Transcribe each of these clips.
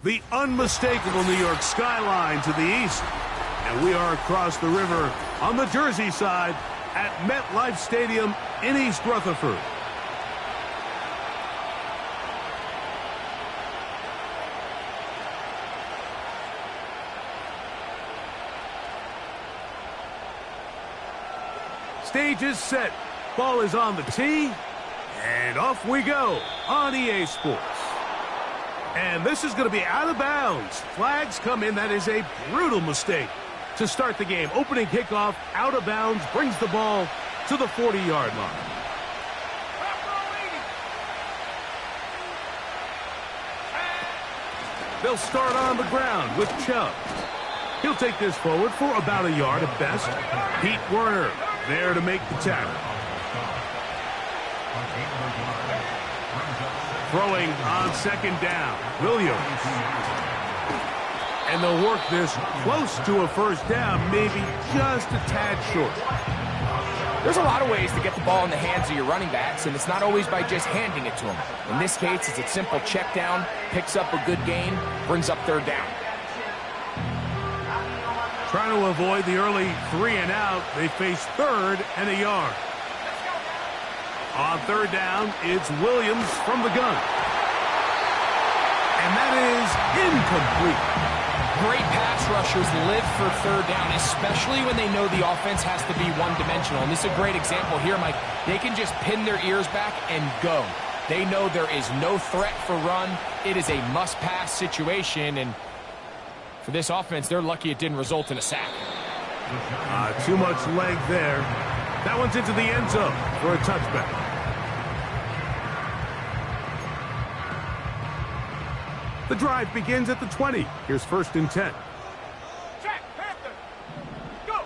The unmistakable New York skyline to the east. And we are across the river on the Jersey side at MetLife Stadium in East Rutherford. Stage is set. Ball is on the tee. And off we go on EA Sports. And this is going to be out of bounds. Flags come in. That is a brutal mistake to start the game. Opening kickoff, out of bounds, brings the ball to the 40-yard line. They'll start on the ground with Chubb. He'll take this forward for about a yard at best. Pete Werner there to make the tackle. Throwing on second down, Williams. And they'll work this close to a first down, maybe just a tad short. There's a lot of ways to get the ball in the hands of your running backs, and it's not always by just handing it to them. In this case, it's a simple check down, picks up a good gain, brings up third down. Trying to avoid the early 3 and out, they face third and a yard. On third down, it's Williams from the gun. And that is incomplete. Great pass rushers live for third down, especially when they know the offense has to be one-dimensional. And this is a great example here, Mike. They can just pin their ears back and go. They know there is no threat for run. It is a must-pass situation, and for this offense, they're lucky it didn't result in a sack. Too much leg there. That one's into the end zone for a touchback. The drive begins at the 20. Here's 1st and 10. Check, Panther. Go.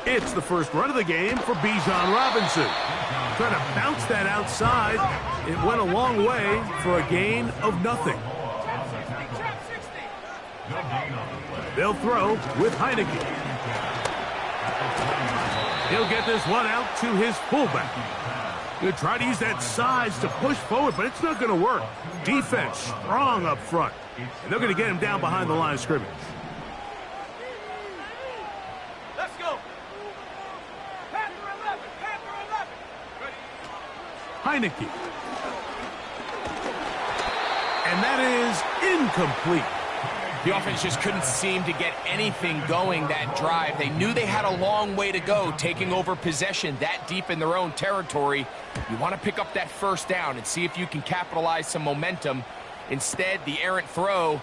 It's the first run of the game for Bijan Robinson. Trying to bounce that outside. It went a long way for a gain of nothing. They'll throw with Heineke. He'll get this one out to his fullback. He'll try to use that size to push forward, but it's not going to work. Defense strong up front. And they're going to get him down behind the line of scrimmage. Let's go. Panther 11, Panther 11. Heineke. And that is incomplete. The offense just couldn't seem to get anything going that drive. They knew they had a long way to go, taking over possession that deep in their own territory. You want to pick up that first down and see if you can capitalize some momentum. Instead, the errant throw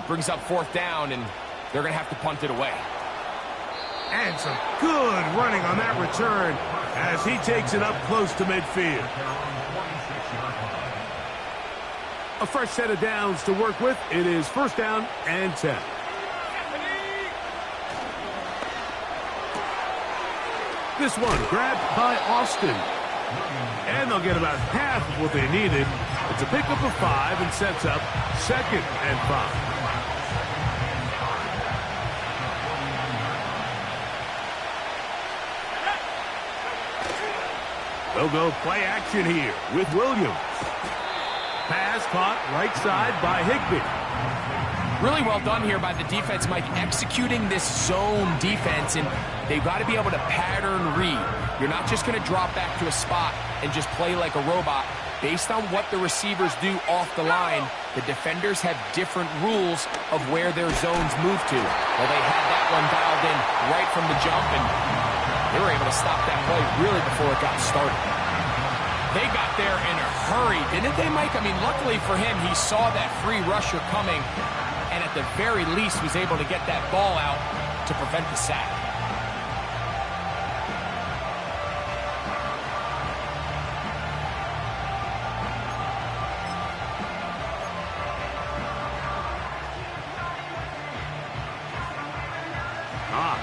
brings up 4th down, and they're going to have to punt it away. And some good running on that return as he takes it up close to midfield. A fresh set of downs to work with. It is 1st down and 10. This one grabbed by Austin. And they'll get about half of what they needed. It's a pickup of 5 and sets up 2nd and 5. They'll go play action here with Williams. Pass caught right side by Higbee. Really well done here by the defense, Mike, executing this zone defense, and they've got to be able to pattern read. You're not just going to drop back to a spot and just play like a robot. Based on what the receivers do off the line, the defenders have different rules of where their zones move to. Well, they had that one dialed in right from the jump, and they were able to stop that play really before it got started. They got there in a hurry, didn't they, Mike? I mean, luckily for him, he saw that free rusher coming, and at the very least was able to get that ball out to prevent the sack.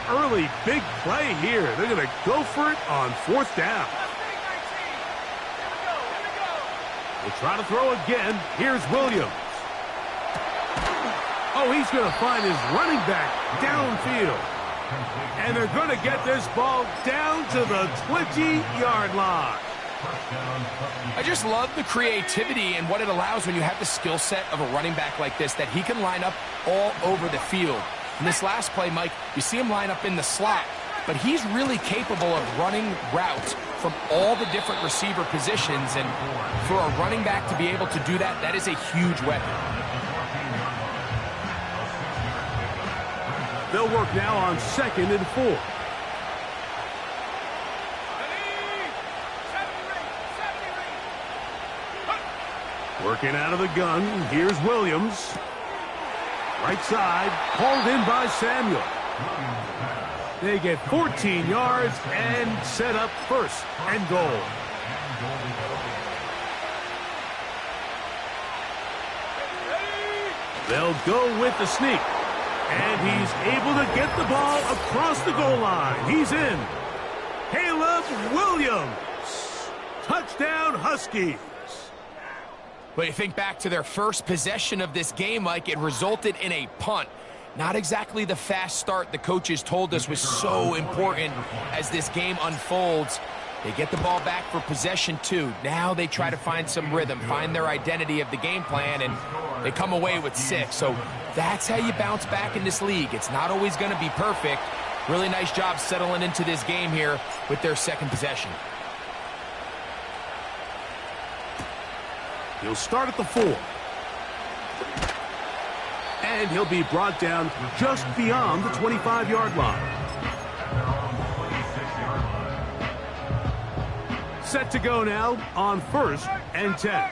Early big play here. They're going to go for it on 4th down. We'll try to throw again. Here's Williams. Oh, he's going to find his running back downfield. And they're going to get this ball down to the 20-yard line. I just love the creativity and what it allows when you have the skill set of a running back like this, that he can line up all over the field. In this last play, Mike, you see him line up in the slot, but he's really capable of running routes from all the different receiver positions, and for a running back to be able to do that, that is a huge weapon. They'll work now on 2nd and 4. Working out of the gun, here's Williams. Right side, hauled in by Samuel. They get 14 yards and set up 1st and goal. They'll go with the sneak. And he's able to get the ball across the goal line. He's in. Caleb Williams. Touchdown, Huskies. But you think back to their first possession of this game, Mike, it resulted in a punt. Not exactly the fast start the coaches told us was so important as this game unfolds. They get the ball back for possession 2. Now they try to find some rhythm, find their identity of the game plan, and they come away with 6. So that's how you bounce back in this league. It's not always going to be perfect. Really nice job settling into this game here with their 2nd possession. He'll start at the 4. And he'll be brought down just beyond the 25-yard line. Set to go now on 1st and 10.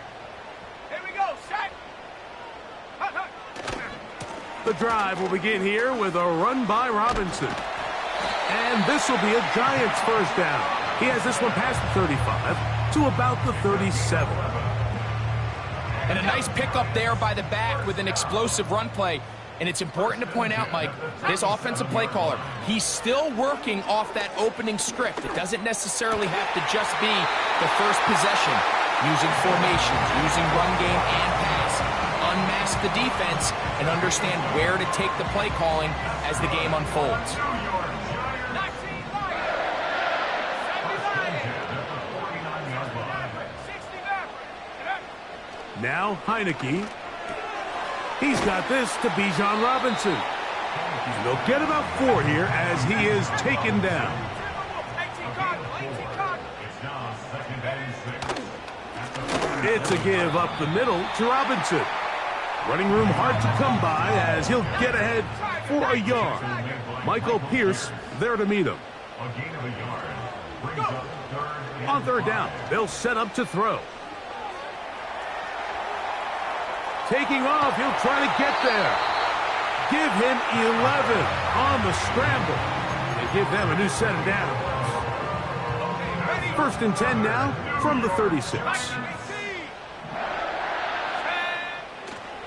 Here we go, set. The drive will begin here with a run by Robinson. And this will be a Giants 1st down. He has this one past the 35 to about the 37. And a nice pickup there by the back with an explosive run play. And it's important to point out, Mike, this offensive play caller, he's still working off that opening script. It doesn't necessarily have to just be the first possession. Using formations, using run game and pass. Unmask the defense and understand where to take the play calling as the game unfolds. Now Heineke. He's got this to Bijan Robinson. And they'll get about 4 here as he is taken down. It's a give up the middle to Robinson. Running room hard to come by as he'll get ahead for a yard. Michael Pierce there to meet him. On 3rd down, they'll set up to throw. Taking off, he'll try to get there. Give him 11 on the scramble. And give them a new set of downs. 1st and 10 now from the 36.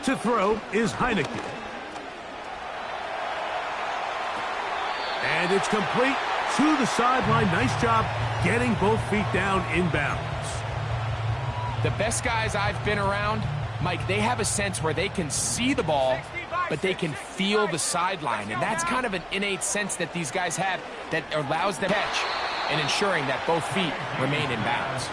To throw is Heineke. And it's complete to the sideline. Nice job getting both feet down inbounds. The best guys I've been around, Mike, they have a sense where they can see the ball, but they can feel the sideline. And that's kind of an innate sense that these guys have that allows them to catch and ensuring that both feet remain in bounds.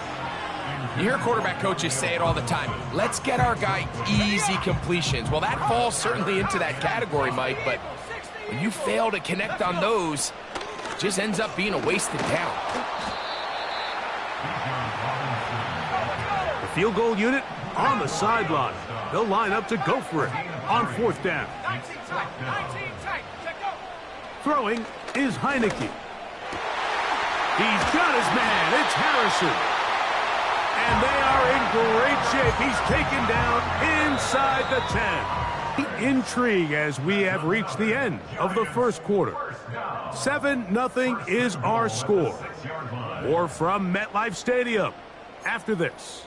You hear quarterback coaches say it all the time. Let's get our guy easy completions. Well, that falls certainly into that category, Mike, but when you fail to connect on those, it just ends up being a wasted down. The field goal unit on the sideline. They'll line up to go for it on 4th down. Throwing is Heineke. He's got his man. It's Harrison. And they are in great shape. He's taken down inside the 10. Intrigue as we have reached the end of the 1st quarter. 7-0 is our score. More from MetLife Stadium after this.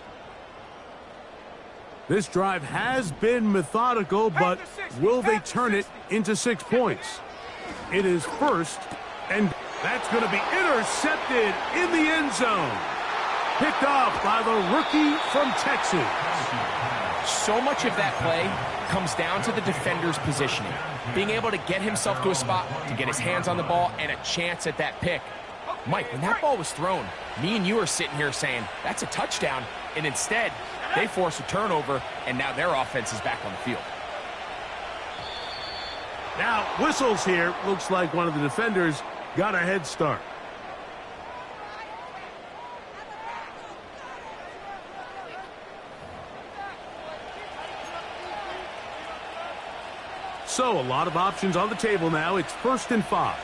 This drive has been methodical, but will they turn it into 6 points? It is 1st, and that's going to be intercepted in the end zone. Picked off by the rookie from Texas. So much of that play comes down to the defender's positioning. Being able to get himself to a spot, to get his hands on the ball, and a chance at that pick. Mike, when that ball was thrown, me and you are sitting here saying, that's a touchdown, and instead, they force a turnover, and now their offense is back on the field. Now, whistles here. Looks like one of the defenders got a head start. So, a lot of options on the table now. It's 1st and 5.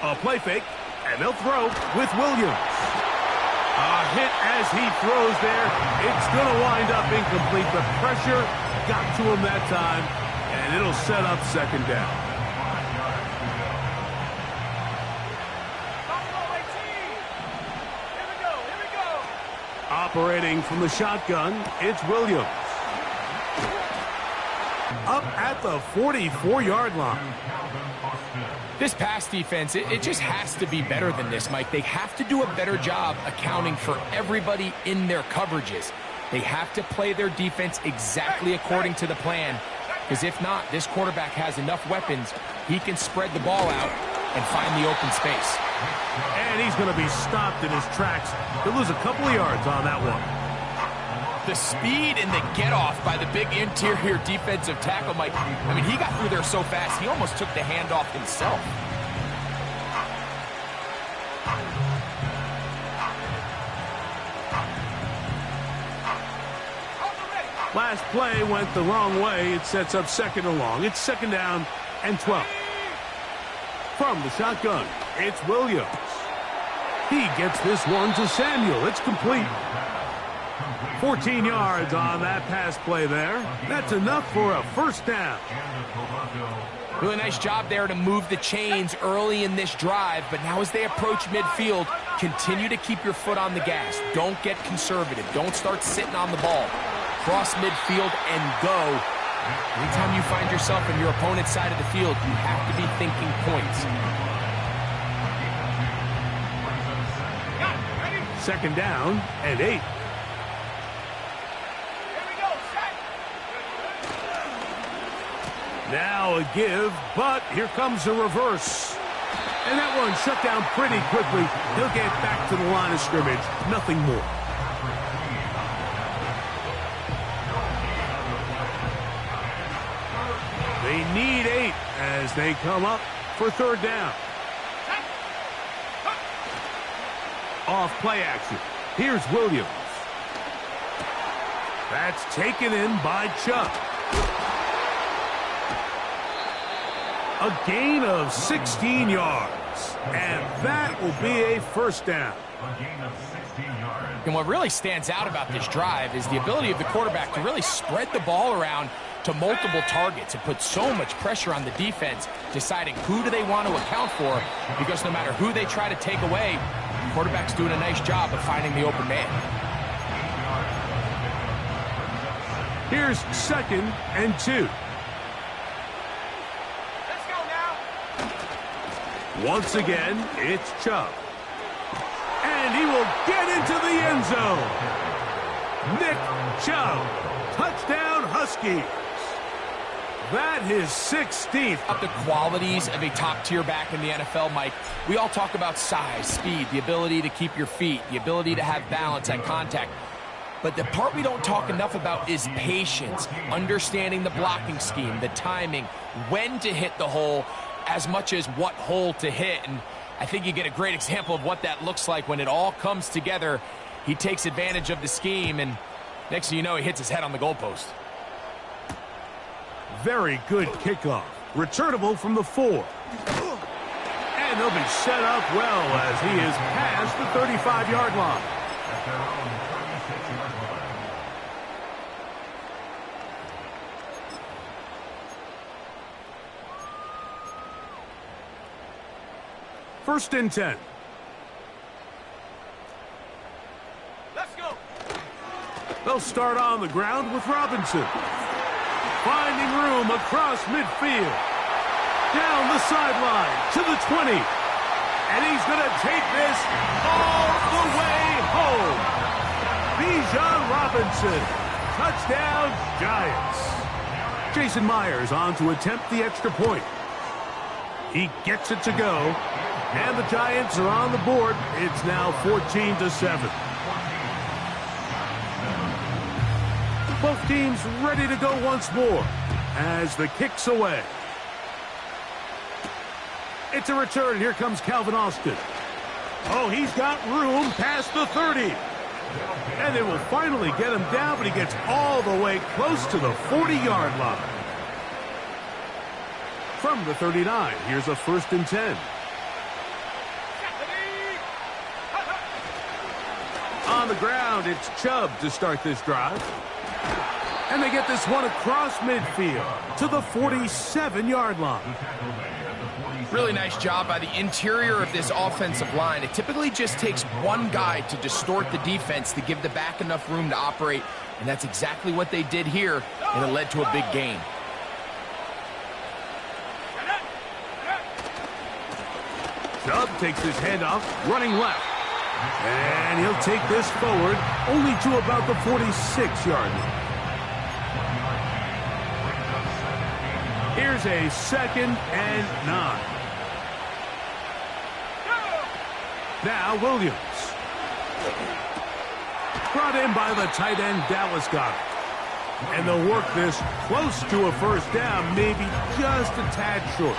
A play fake, and they'll throw with Williams. A hit as he throws there. It's going to wind up incomplete. The pressure got to him that time, and it'll set up 2nd down. Operating from the shotgun, it's Williams. Up at the 44-yard line. This pass defense, it just has to be better than this, Mike. They have to do a better job accounting for everybody in their coverages. They have to play their defense exactly according to the plan, because if not, this quarterback has enough weapons, he can spread the ball out and find the open space. And he's going to be stopped in his tracks. He'll lose a couple of yards on that one. The speed and the get-off by the big interior defensive tackle, Mike. I mean, he got through there so fast, he almost took the handoff himself. Last play went the wrong way. It sets up 2nd and long. It's 2nd down and 12. From the shotgun, it's Williams. He gets this one to Samuel. It's complete. 14 yards on that pass play there. That's enough for a 1st down. Really nice job there to move the chains early in this drive, but now as they approach midfield, continue to keep your foot on the gas. Don't get conservative. Don't start sitting on the ball. Cross midfield and go. Anytime you find yourself on your opponent's side of the field, you have to be thinking points. 2nd down and 8. Now a give, but here comes a reverse. And that one shut down pretty quickly. He'll get back to the line of scrimmage. Nothing more. They need 8 as they come up for 3rd down. Off play action. Here's Williams. That's taken in by Chubb. A gain of 16 yards. And that will be a 1st down. And what really stands out about this drive is the ability of the quarterback to really spread the ball around to multiple targets and put so much pressure on the defense, deciding who do they want to account for, because no matter who they try to take away, the quarterback's doing a nice job of finding the open man. Here's 2nd and 2. Once again, it's Chubb. And he will get into the end zone. Nick Chubb. Touchdown, Huskies. That is 16th. The qualities of a top-tier back in the NFL, Mike. We all talk about size, speed, the ability to keep your feet, the ability to have balance and contact. But the part we don't talk enough about is patience, understanding the blocking scheme, the timing, when to hit the hole, as much as what hole to hit. And I think you get a great example of what that looks like when it all comes together. He takes advantage of the scheme, and next thing you know, he hits his head on the goalpost. Very good kickoff. Returnable from the 4. And they'll be set up well as he is past the 35-yard line. First and 10. Let's go. They'll start on the ground with Robinson. Finding room across midfield. Down the sideline to the 20. And he's going to take this all the way home. Bijan Robinson. Touchdown, Giants. Jason Myers on to attempt the extra point. He gets it to go. And the Giants are on the board. It's now 14-7. Both teams ready to go once more as the kick's away. It's a return. Here comes Calvin Austin. Oh, he's got room past the 30. And they will finally get him down, but he gets all the way close to the 40-yard line. From the 39, here's a 1st and 10. On the ground, it's Chubb to start this drive. And they get this one across midfield to the 47-yard line. Really nice job by the interior of this offensive line. It typically just takes one guy to distort the defense to give the back enough room to operate, and that's exactly what they did here, and it led to a big gain. Chubb takes his handoff, running left. And he'll take this forward only to about the 46-yard line. Here's a 2nd and 9. Now Williams. Brought in by the tight end Dallas Goedert. And they'll work this close to a 1st down, maybe just a tad short.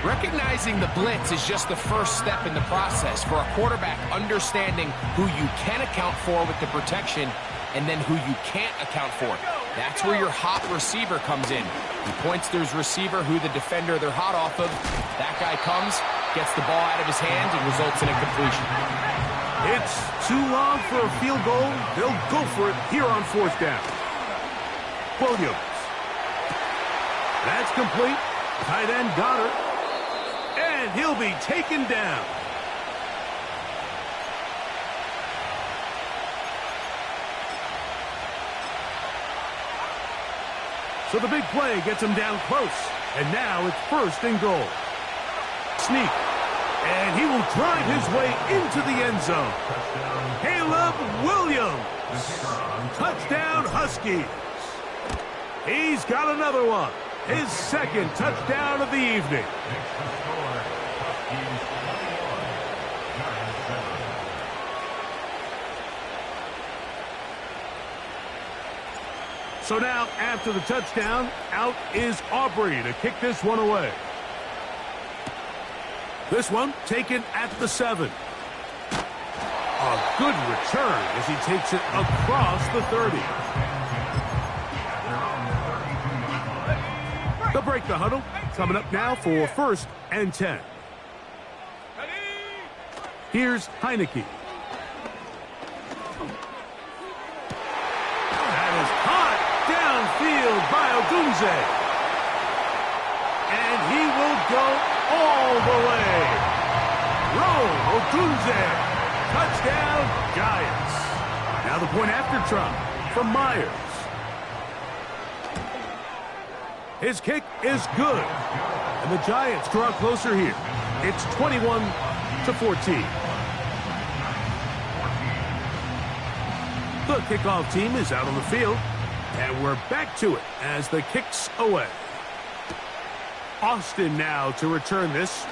Recognizing the blitz is just the first step in the process for a quarterback understanding who you can account for with the protection and then who you can't account for. That's where your hot receiver comes in. He points to his receiver who the defender they're hot off of. That guy comes, gets the ball out of his hands, and results in a completion. It's too long for a field goal. They'll go for it here on 4th down. Williams. That's complete. Tight end Goedert. And he'll be taken down. So the big play gets him down close. And now it's 1st and goal. Sneak. And he will drive his way into the end zone. Caleb Williams. Touchdown Huskies. He's got another one. His 2nd touchdown of the evening. So now, after the touchdown, out is Aubrey to kick this one away. This one taken at the 7. A good return as he takes it across the 30. They'll break the huddle. Coming up now for 1st and 10. Here's Heineke. That is caught downfield by Odunze. And he will go all the way. Rome Odunze. Touchdown, Giants. Now the point after try from Myers. His kick is good. And the Giants draw closer here. It's 21-14. The kickoff team is out on the field. And we're back to it as the kick's away. Austin now to return this.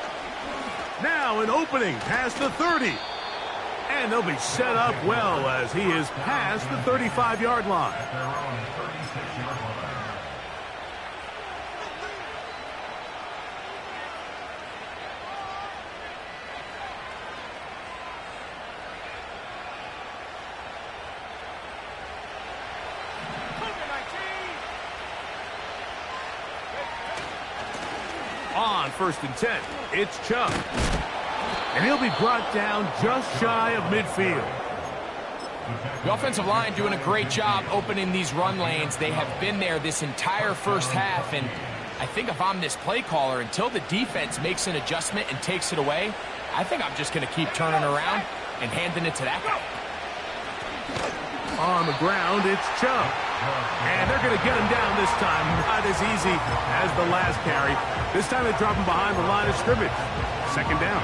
Now an opening past the 30. And they'll be set up well as he is past the 35-yard line. On 1st and 10, it's Chubb. And he'll be brought down just shy of midfield. The offensive line doing a great job opening these run lanes. They have been there this entire 1st half, and I think if I'm this play caller, until the defense makes an adjustment and takes it away, I think I'm just going to keep turning around and handing it to that guy. On the ground, it's Chubb. And they're going to get him down this time. Not as easy as the last carry. This time they drop him behind the line of scrimmage. 2nd down.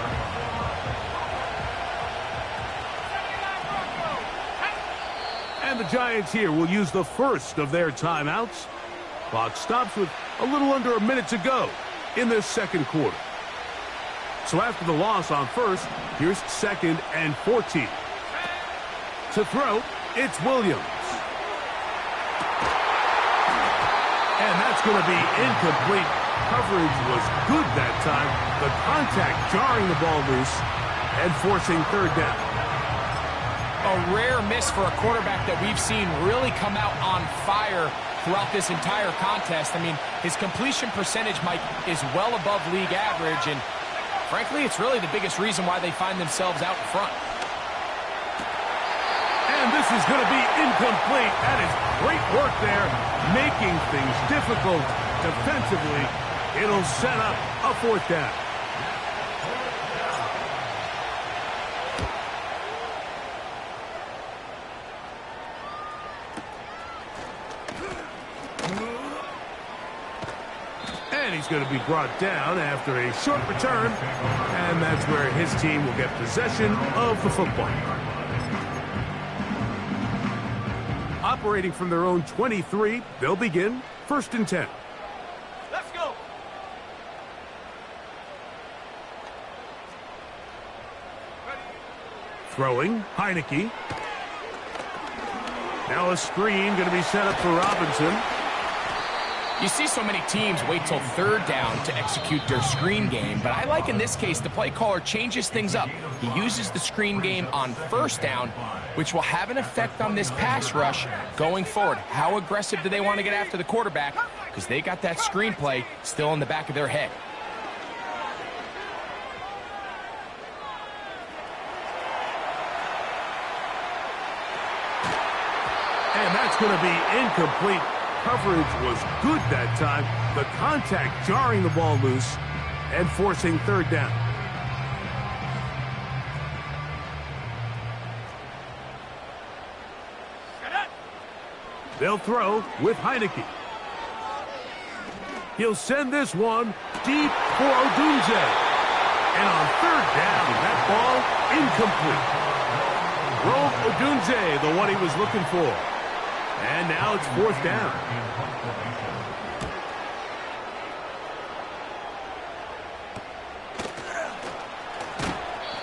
And the Giants here will use the first of their timeouts. Clock stops with a little under a minute to go. in this second quarter. So after the loss on first, here's 2nd and 14. To throw, it's Williams. And that's going to be incomplete. Coverage was good that time. The contact jarring the ball loose and forcing 3rd down. A rare miss for a quarterback that we've seen really come out on fire throughout this entire contest. I mean, his completion percentage, Mike, is well above league average, and frankly, it's really the biggest reason why they find themselves out in front. And this is going to be incomplete. That is great work there, making things difficult defensively. It'll set up a 4th down. And he's going to be brought down after a short return. And that's where his team will get possession of the football. Operating from their own 23, they'll begin 1st and 10. Let's go. Throwing, Heineke. Now a screen going to be set up for Robinson. You see so many teams wait till 3rd down to execute their screen game, but I like in this case the play caller changes things up. He uses the screen game on 1st down, which will have an effect on this pass rush going forward. How aggressive do they want to get after the quarterback? Because they got that screen play still in the back of their head. And that's going to be incomplete. Coverage was good that time. The contact jarring the ball loose and forcing 3rd down. They'll throw with Heineke. He'll send this one deep for Odunze. And on 3rd down, that ball incomplete. Rome Odunze, the one he was looking for. And now it's 4th down.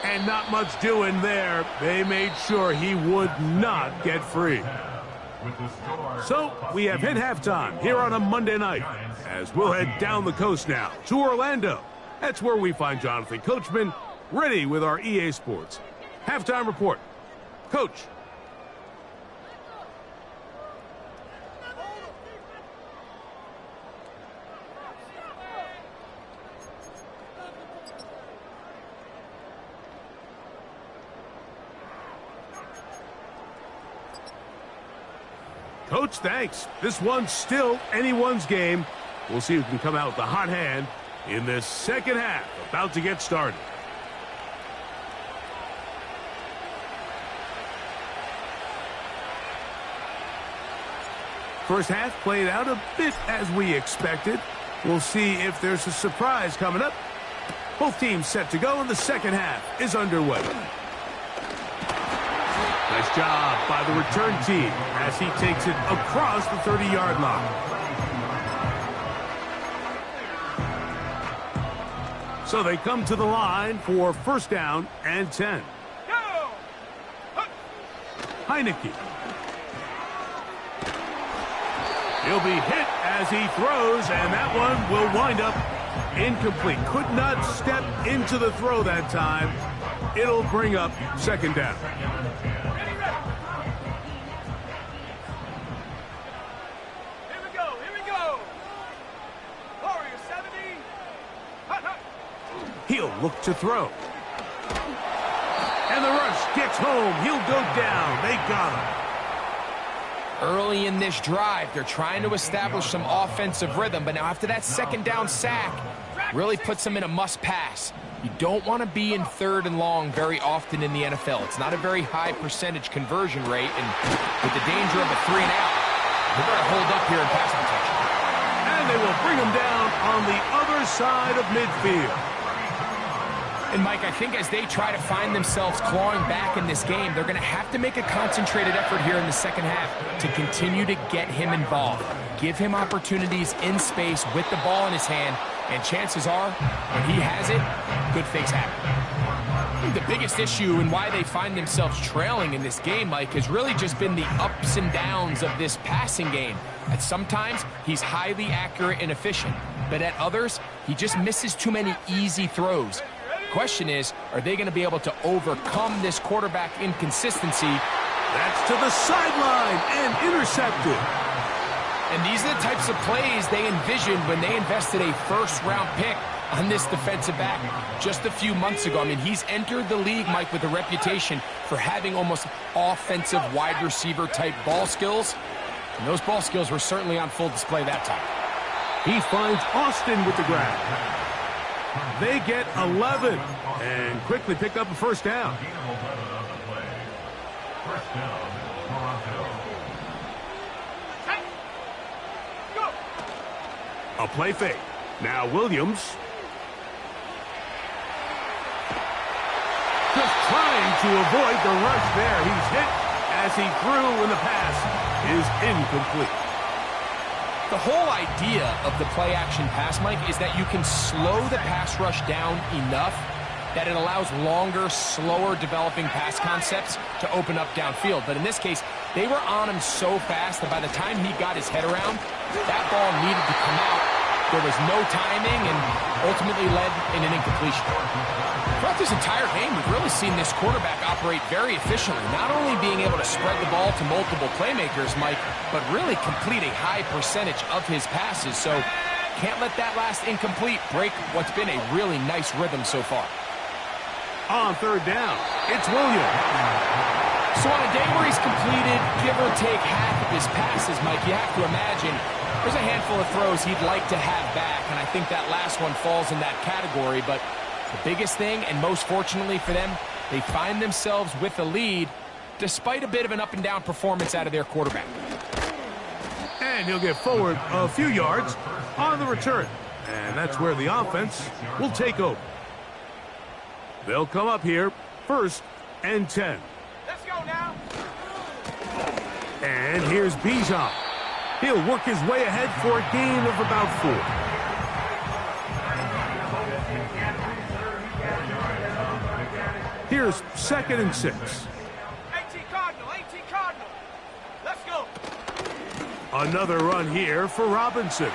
And not much doing there. They made sure he would not get free. So we have hit halftime here on a Monday night, as we'll head down the coast now to Orlando. That's where we find Jonathan Coachman ready with our EA Sports halftime report. Coach. Coach, thanks. This one's still anyone's game. We'll see who can come out with the hot hand in this second half, about to get started. First half played out a bit as we expected. We'll see if there's a surprise coming up. Both teams set to go, and the second half is underway. Nice job by the return team as he takes it across the 30-yard line. So they come to the line for 1st down and 10. Heineke. He'll be hit as he throws, and that one will wind up incomplete. Could not step into the throw that time. It'll bring up 2nd down. He'll look to throw. And the rush gets home. He'll go down. They got him. Early in this drive, they're trying to establish some offensive rhythm, but now after that 2nd down sack, really puts them in a must-pass. You don't want to be in 3rd and long very often in the NFL. It's not a very high percentage conversion rate, and with the danger of a 3-and-out, they're going to hold up here in pass protection. And they will bring him down on the other side of midfield. And, Mike, I think as they try to find themselves clawing back in this game, they're going to have to make a concentrated effort here in the second half to continue to get him involved. Give him opportunities in space with the ball in his hand And chances are, when he has it, good things happen. I think the biggest issue and why they find themselves trailing in this game, Mike, has really just been the ups and downs of this passing game. At sometimes, he's highly accurate and efficient, but at others, he just misses too many easy throws. The question is, are they going to be able to overcome this quarterback inconsistency? That's to the sideline and intercepted. And these are the types of plays they envisioned when they invested a first-round pick on this defensive back just a few months ago. I mean, he's entered the league, Mike, with a reputation for having almost offensive wide receiver type ball skills. And those ball skills were certainly on full display that time. He finds Austin with the grab. They get 11 and quickly pick up a first down. A play fake. Now Williams. Just trying to avoid the rush there. He's hit as he threw, and the pass is incomplete. The whole idea of the play-action pass, Mike, is that you can slow the pass rush down enough that it allows longer, slower developing pass concepts to open up downfield. But in this case, they were on him so fast that by the time he got his head around, that ball needed to come out. There was no timing and ultimately led in an incompletion. Throughout this entire game, we've really seen this quarterback operate very efficiently, not only being able to spread the ball to multiple playmakers, Mike, but really complete a high percentage of his passes. So can't let that last incomplete break what's been a really nice rhythm so far. On third down, it's Williams. So on a day where he's completed, give or take half of his passes, Mike, you have to imagine there's a handful of throws he'd like to have back, and I think that last one falls in that category. But the biggest thing, and most fortunately for them, they find themselves with a lead despite a bit of an up-and-down performance out of their quarterback. And he'll get forward a few yards on the return. And that's where the offense will take over. They'll come up here, 1st and 10. Let's go now. And here's Bijan. He'll work his way ahead for a gain of about 4. Here's 2nd and 6. 18 Cardinal, 18 Cardinal. Let's go. Another run here for Robinson.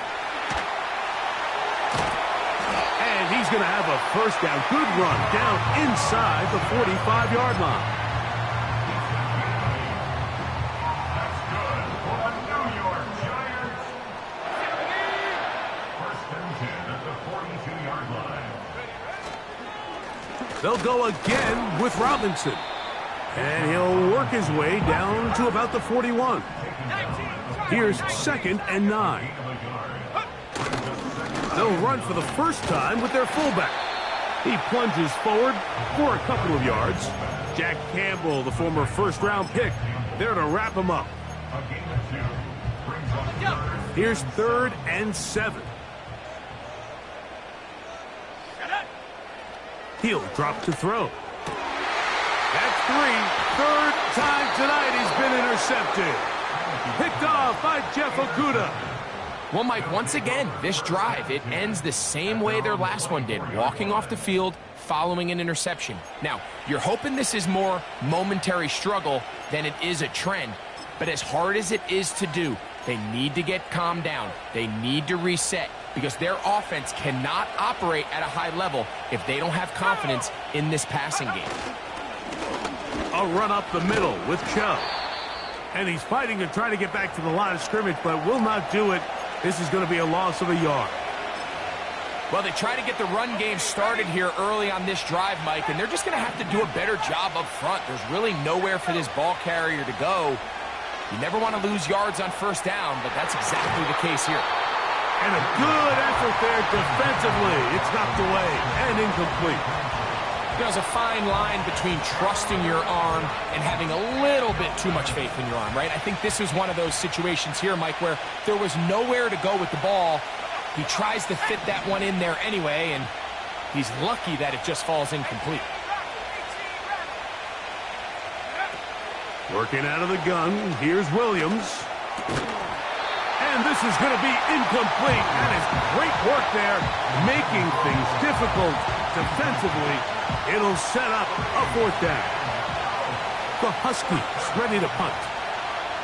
And he's going to have a first down. Good run down inside the 45-yard line. They'll go again with Robinson. And he'll work his way down to about the 41. Here's 2nd and 9. They'll run for the first time with their fullback. He plunges forward for a couple of yards. Jack Campbell, the former first-round pick, there to wrap him up. Here's 3rd and 7. He'll drop to throw. That's 3. 3rd time tonight he's been intercepted. Picked off by Jeff Okudah. Well, Mike, once again, this drive, it ends the same way their last one did, walking off the field following an interception. Now, you're hoping this is more momentary struggle than it is a trend, but as hard as it is to do, they need to get calmed down. They need to reset because their offense cannot operate at a high level if they don't have confidence in this passing game. A run up the middle with Chubb. And he's fighting to try to get back to the line of scrimmage, but will not do it. This is going to be a loss of a yard. Well, they try to get the run game started here early on this drive, Mike, and they're just going to have to do a better job up front. There's really nowhere for this ball carrier to go. You never want to lose yards on first down, but that's exactly the case here. And a good effort there defensively. It's knocked away and incomplete. There's a fine line between trusting your arm and having a little bit too much faith in your arm, right? I think this is one of those situations here, Mike, where there was nowhere to go with the ball. He tries to fit that one in there anyway, and he's lucky that it just falls incomplete. Working out of the gun, here's Williams. And And this is going to be incomplete. That is great work there, making things difficult defensively. It'll set up a 4th down. The Huskies ready to punt.